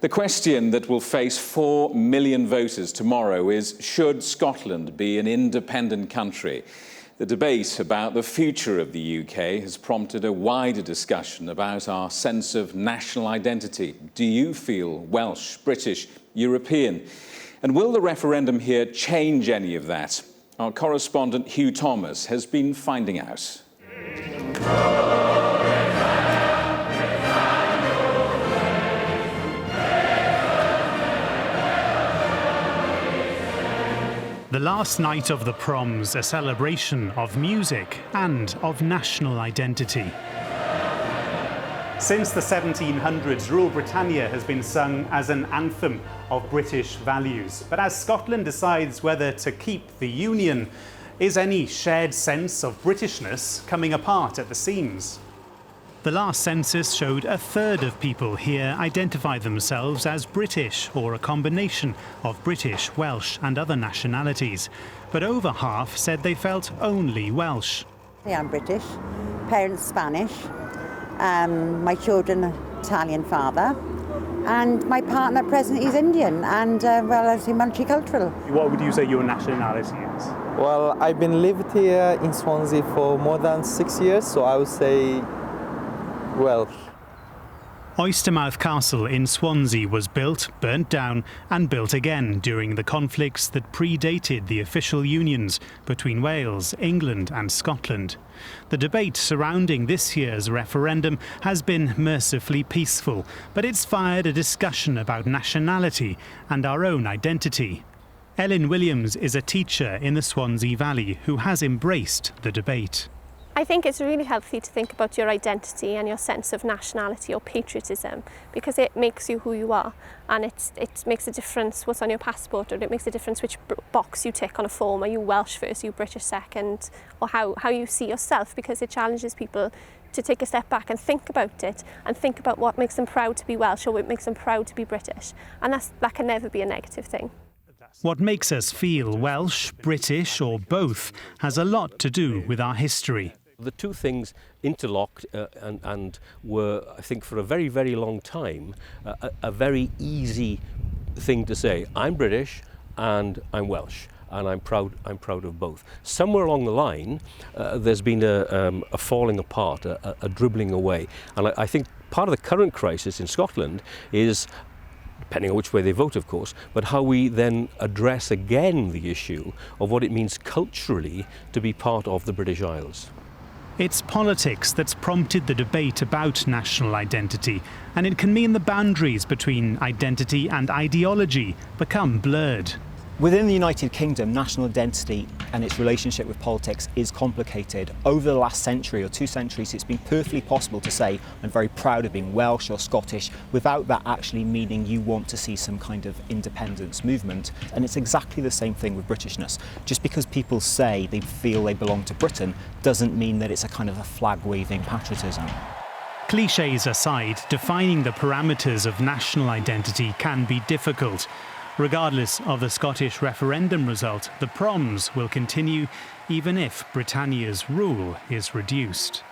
The question that will face 4 million voters tomorrow is, should Scotland be an independent country? The debate about the future of the UK has prompted a wider discussion about our sense of national identity. Do you feel Welsh, British, European? And will the referendum here change any of that? Our correspondent Huw Thomas has been finding out. The last night of the proms, a celebration of music and of national identity. Since the 1700s, Rule Britannia has been sung as an anthem of British values. But as Scotland decides whether to keep the Union, is any shared sense of Britishness coming apart at the seams? The last census showed a third of people here identify themselves as British or a combination of British, Welsh and other nationalities. But over half said they felt only Welsh. I'm British, parents Spanish, my children Italian father, and my partner present is Indian and well, I say multicultural. What would you say your nationality is? Well, I've been lived here in Swansea for more than 6 years, so I would say Welsh. Oystermouth Castle in Swansea was built, burnt down and built again during the conflicts that predated the official unions between Wales, England and Scotland. The debate surrounding this year's referendum has been mercifully peaceful, but it's fired a discussion about nationality and our own identity. Ellen Williams is a teacher in the Swansea Valley who has embraced the debate. I think it's really healthy to think about your identity and your sense of nationality or patriotism, because it makes you who you are, and it makes a difference what's on your passport, or it makes a difference which box you tick on a form. Are you Welsh first, are you British second, or how you see yourself, because it challenges people to take a step back and think about it, and think about what makes them proud to be Welsh or what makes them proud to be British, and that can never be a negative thing. What makes us feel Welsh, British or both has a lot to do with our history. The two things interlocked and were, I think, for a very, very long time, a very easy thing to say. I'm British and I'm Welsh, and I'm proud of both. Somewhere along the line, there's been a falling apart, a dribbling away. And I think part of the current crisis in Scotland is, depending on which way they vote, of course, but how we then address again the issue of what it means culturally to be part of the British Isles. It's politics that's prompted the debate about national identity, and it can mean the boundaries between identity and ideology become blurred. Within the United Kingdom, national identity and its relationship with politics is complicated. Over the last century or 2 centuries, it's been perfectly possible to say, I'm very proud of being Welsh or Scottish, without that actually meaning you want to see some kind of independence movement. And it's exactly the same thing with Britishness. Just because people say they feel they belong to Britain doesn't mean that it's a kind of a flag-waving patriotism. Clichés aside, defining the parameters of national identity can be difficult. Regardless of the Scottish referendum result, the proms will continue even if Britannia's rule is reduced.